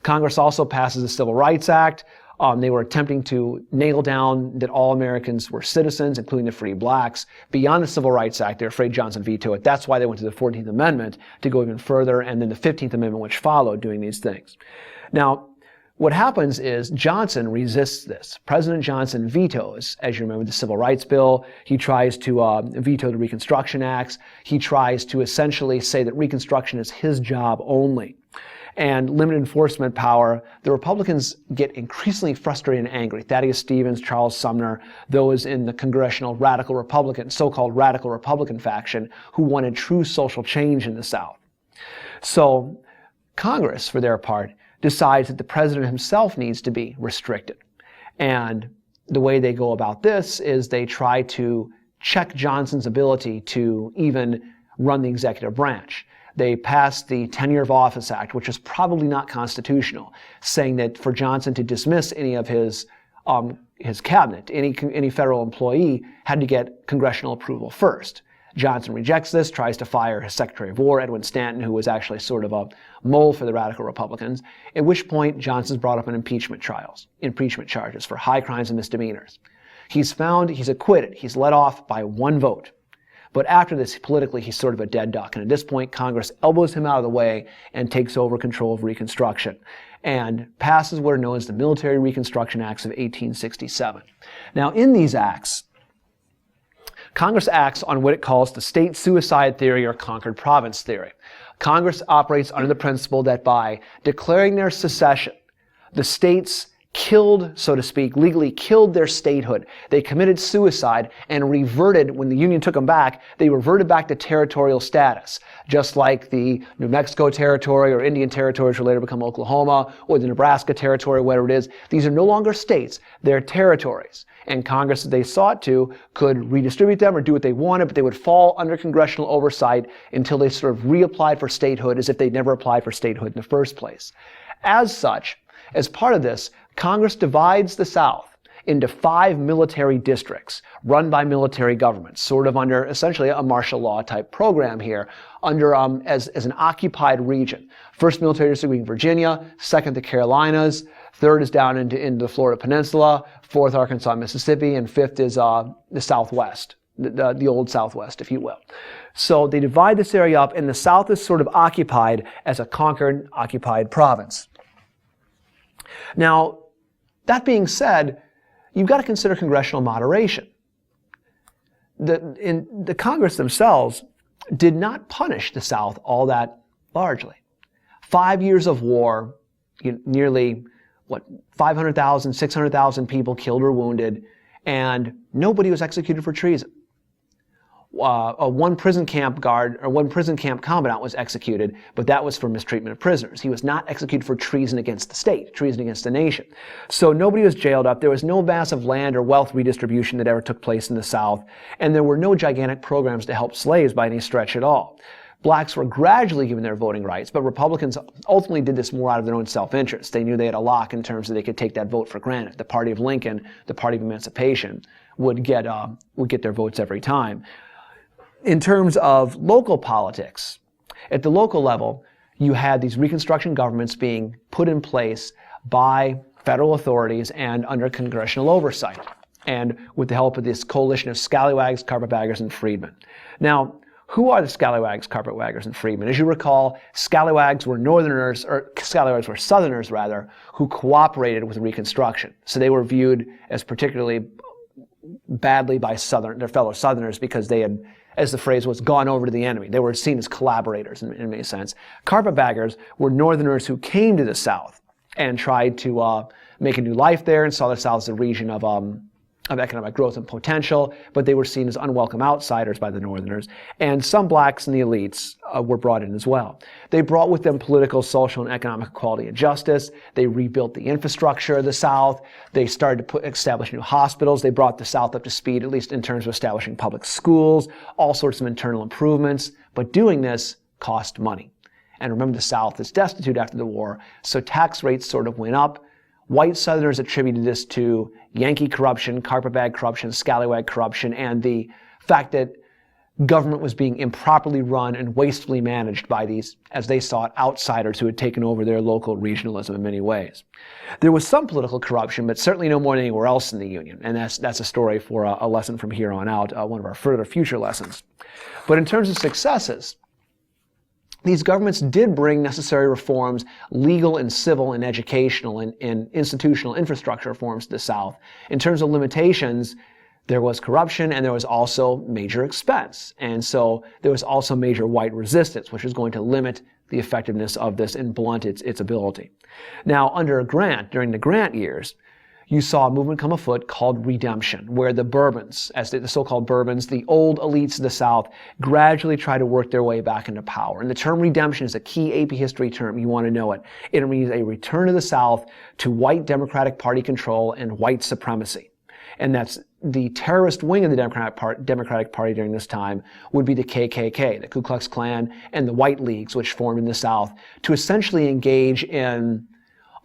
Congress also passes the Civil Rights Act. They were attempting to nail down that all Americans were citizens, including the free blacks. Beyond the Civil Rights Act, they're afraid Johnson vetoed it. That's why they went to the 14th Amendment to go even further, and then the 15th Amendment, which followed, doing these things. Now, what happens is Johnson resists this. President Johnson vetoes, as you remember, the Civil Rights Bill. He tries to veto the Reconstruction Acts. He tries to essentially say that Reconstruction is his job only. And limited enforcement power, the Republicans get increasingly frustrated and angry. Thaddeus Stevens, Charles Sumner, those in the congressional radical Republican, so-called radical Republican faction who wanted true social change in the South. So Congress, for their part, decides that the president himself needs to be restricted. And the way they go about this is they try to check Johnson's ability to even run the executive branch. They passed the Tenure of Office Act, which is probably not constitutional, saying that for Johnson to dismiss any of his cabinet, any federal employee, had to get congressional approval first. Johnson rejects this, tries to fire his Secretary of War, Edwin Stanton, who was actually sort of a mole for the radical Republicans, at which point Johnson's brought up in impeachment charges for high crimes and misdemeanors. He's acquitted. He's let off by one vote. But after this, politically, he's sort of a dead duck. And at this point, Congress elbows him out of the way and takes over control of Reconstruction and passes what are known as the Military Reconstruction Acts of 1867. Now, in these acts, Congress acts on what it calls the state suicide theory or conquered province theory. Congress operates under the principle that by declaring their secession, the states killed, so to speak, legally killed their statehood. They committed suicide and reverted, when the Union took them back, they reverted back to territorial status. Just like the New Mexico Territory or Indian Territories will later become Oklahoma, or the Nebraska Territory, whatever it is. These are no longer states, they're territories. And Congress, if they sought to, could redistribute them or do what they wanted, but they would fall under congressional oversight until they sort of reapplied for statehood as if they'd never applied for statehood in the first place. As such, as part of this, Congress divides the South into 5 military districts run by military governments, sort of under essentially a martial law type program here, under as an occupied region. First military district being Virginia, second the Carolinas, third is down into the Florida Peninsula, fourth Arkansas, Mississippi, and fifth is the Southwest, the old Southwest, if you will. So they divide this area up, and the South is sort of occupied as a conquered, occupied province. Now, that being said, you've got to consider congressional moderation. The Congress themselves did not punish the South all that largely. 5 years of war, nearly, 500,000, 600,000 people killed or wounded, and nobody was executed for treason. One prison camp commandant was executed, but that was for mistreatment of prisoners. He was not executed for treason against the state, treason against the nation. So nobody was jailed up. There was no massive land or wealth redistribution that ever took place in the South, and there were no gigantic programs to help slaves by any stretch at all. Blacks were gradually given their voting rights, but Republicans ultimately did this more out of their own self-interest. They knew they had a lock in terms of they could take that vote for granted. The party of Lincoln, the party of emancipation, would get their votes every time. In terms of local politics, at the local level, you had these Reconstruction governments being put in place by federal authorities and under congressional oversight, and with the help of this coalition of scallywags, carpetbaggers, and freedmen. Now, who are the scallywags, carpetbaggers, and freedmen? As you recall, scallywags were Southerners, rather, who cooperated with Reconstruction. So they were viewed as particularly badly by their fellow Southerners because they had, as the phrase was, gone over to the enemy. They were seen as collaborators in many sense. Carpetbaggers were Northerners who came to the South and tried to make a new life there and saw the South as a region of economic growth and potential, but they were seen as unwelcome outsiders by the Northerners. And some blacks in the elites were brought in as well. They brought with them political, social, and economic equality and justice. They rebuilt the infrastructure of the South. They started to establish new hospitals. They brought the South up to speed, at least in terms of establishing public schools, all sorts of internal improvements. But doing this cost money. And remember, the South is destitute after the war, so tax rates sort of went up. White Southerners attributed this to Yankee corruption, carpetbag corruption, scallywag corruption, and the fact that government was being improperly run and wastefully managed by these, as they saw it, outsiders who had taken over their local regionalism in many ways. There was some political corruption, but certainly no more than anywhere else in the Union. And that's a story for a lesson from here on out, one of our further future lessons. But in terms of successes, these governments did bring necessary reforms, legal and civil and educational and institutional infrastructure reforms to the South. In terms of limitations, there was corruption and there was also major expense. And so there was also major white resistance, which was going to limit the effectiveness of this and blunt its ability. Now, under Grant, during the Grant years, you saw a movement come afoot called redemption, where the Bourbons, as the so-called Bourbons, the old elites of the South, gradually try to work their way back into power. And the term redemption is a key AP history term. You want to know it. It means a return of the South to white Democratic Party control and white supremacy. And that's the terrorist wing of the Democratic Party during this time would be the KKK, the Ku Klux Klan, and the White Leagues, which formed in the South, to essentially engage in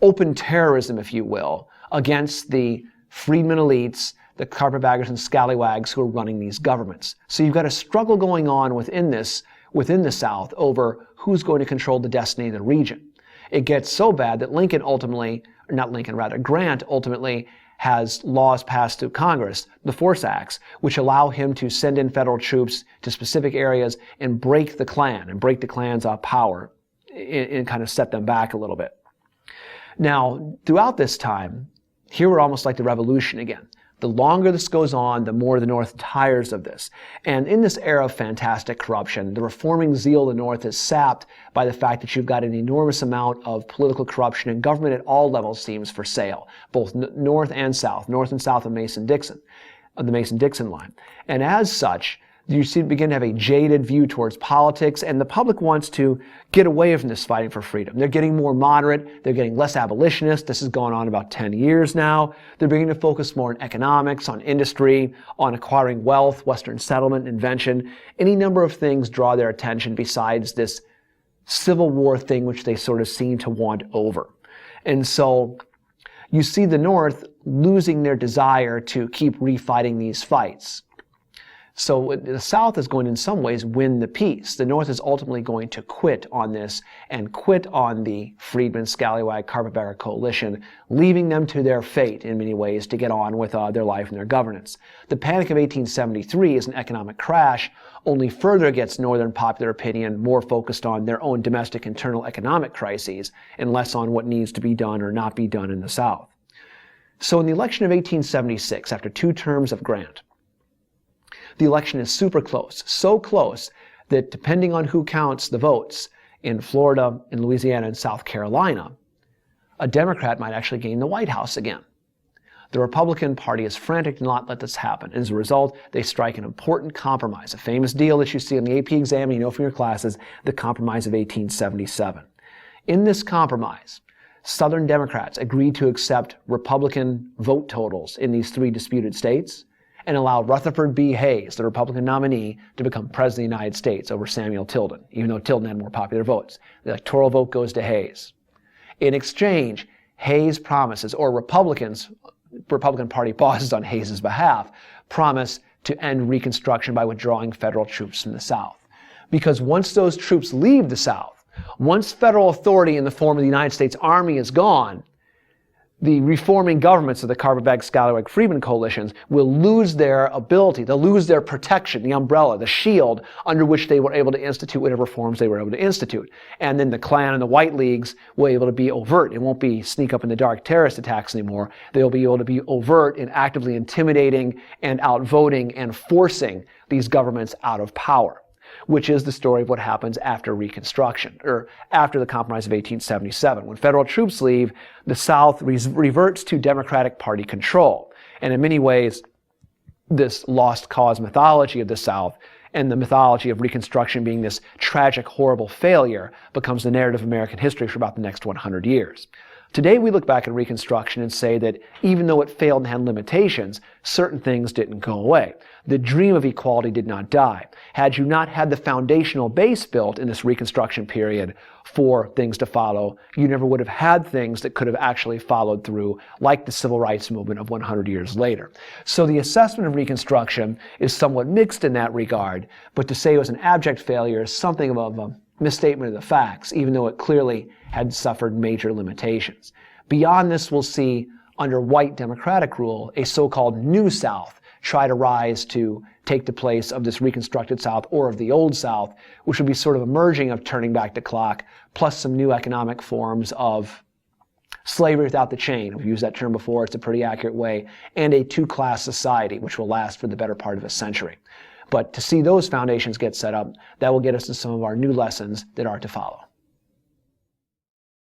open terrorism, if you will, against the freedmen elites, the carpetbaggers and scallywags who are running these governments. So you've got a struggle going on within the South over who's going to control the destiny of the region. It gets so bad that Grant ultimately has laws passed through Congress, the Force Acts, which allow him to send in federal troops to specific areas and break the Klan and break the Klan's power and kind of set them back a little bit. Now, throughout this time, here we're almost like the Revolution again. The longer this goes on, the more the North tires of this. And in this era of fantastic corruption, the reforming zeal of the North is sapped by the fact that you've got an enormous amount of political corruption and government at all levels seems for sale, both North and South of the Mason-Dixon line. And as such, you begin to have a jaded view towards politics, and the public wants to get away from this fighting for freedom. They're getting more moderate. They're getting less abolitionist. This has gone on about 10 years now. They're beginning to focus more on economics, on industry, on acquiring wealth, Western settlement, invention. Any number of things draw their attention besides this Civil War thing which they sort of seem to want over. And so you see the North losing their desire to keep refighting these fights. So the South is going to, in some ways, win the peace. The North is ultimately going to quit on this and quit on the Freedmen, Scallywag, Carpetbagger coalition, leaving them to their fate in many ways to get on with their life and their governance. The Panic of 1873 is an economic crash, only further gets Northern popular opinion more focused on their own domestic internal economic crises and less on what needs to be done or not be done in the South. So in the election of 1876, after 2 terms of Grant, the election is super close, so close that depending on who counts the votes in Florida, in Louisiana, and South Carolina, a Democrat might actually gain the White House again. The Republican Party is frantic to not let this happen. As a result, they strike an important compromise, a famous deal that you see on the AP exam, you know from your classes, the Compromise of 1877. In this compromise, Southern Democrats agreed to accept Republican vote totals in these 3 disputed states, and allow Rutherford B. Hayes, the Republican nominee, to become President of the United States over Samuel Tilden, even though Tilden had more popular votes. The electoral vote goes to Hayes. In exchange, Hayes promises, or Republican Party bosses on Hayes' behalf, promise to end Reconstruction by withdrawing federal troops from the South. Because once those troops leave the South, once federal authority in the form of the United States Army is gone, the reforming governments of the Carpetbag, Scallywag, Freedmen coalitions will lose their ability, they'll lose their protection, the umbrella, the shield under which they were able to institute whatever reforms they were able to institute. And then the Klan and the White Leagues will be able to be overt. It won't be sneak up in the dark terrorist attacks anymore. They'll be able to be overt in actively intimidating and outvoting and forcing these governments out of power, which is the story of what happens after Reconstruction, or after the Compromise of 1877. When federal troops leave, the South reverts to Democratic Party control. And in many ways, this lost cause mythology of the South and the mythology of Reconstruction being this tragic, horrible failure becomes the narrative of American history for about the next 100 years. Today we look back at Reconstruction and say that even though it failed and had limitations, certain things didn't go away. The dream of equality did not die. Had you not had the foundational base built in this Reconstruction period for things to follow, you never would have had things that could have actually followed through, like the civil rights movement of 100 years later. So the assessment of Reconstruction is somewhat mixed in that regard, but to say it was an abject failure is something of a misstatement of the facts, even though it clearly had suffered major limitations. Beyond this, we'll see, under white democratic rule, a so-called New South try to rise to take the place of this Reconstructed South or of the Old South, which would be sort of a merging of turning back the clock, plus some new economic forms of slavery without the chain. We've used that term before, it's a pretty accurate way, and a two-class society, which will last for the better part of a century. But to see those foundations get set up, that will get us to some of our new lessons that are to follow.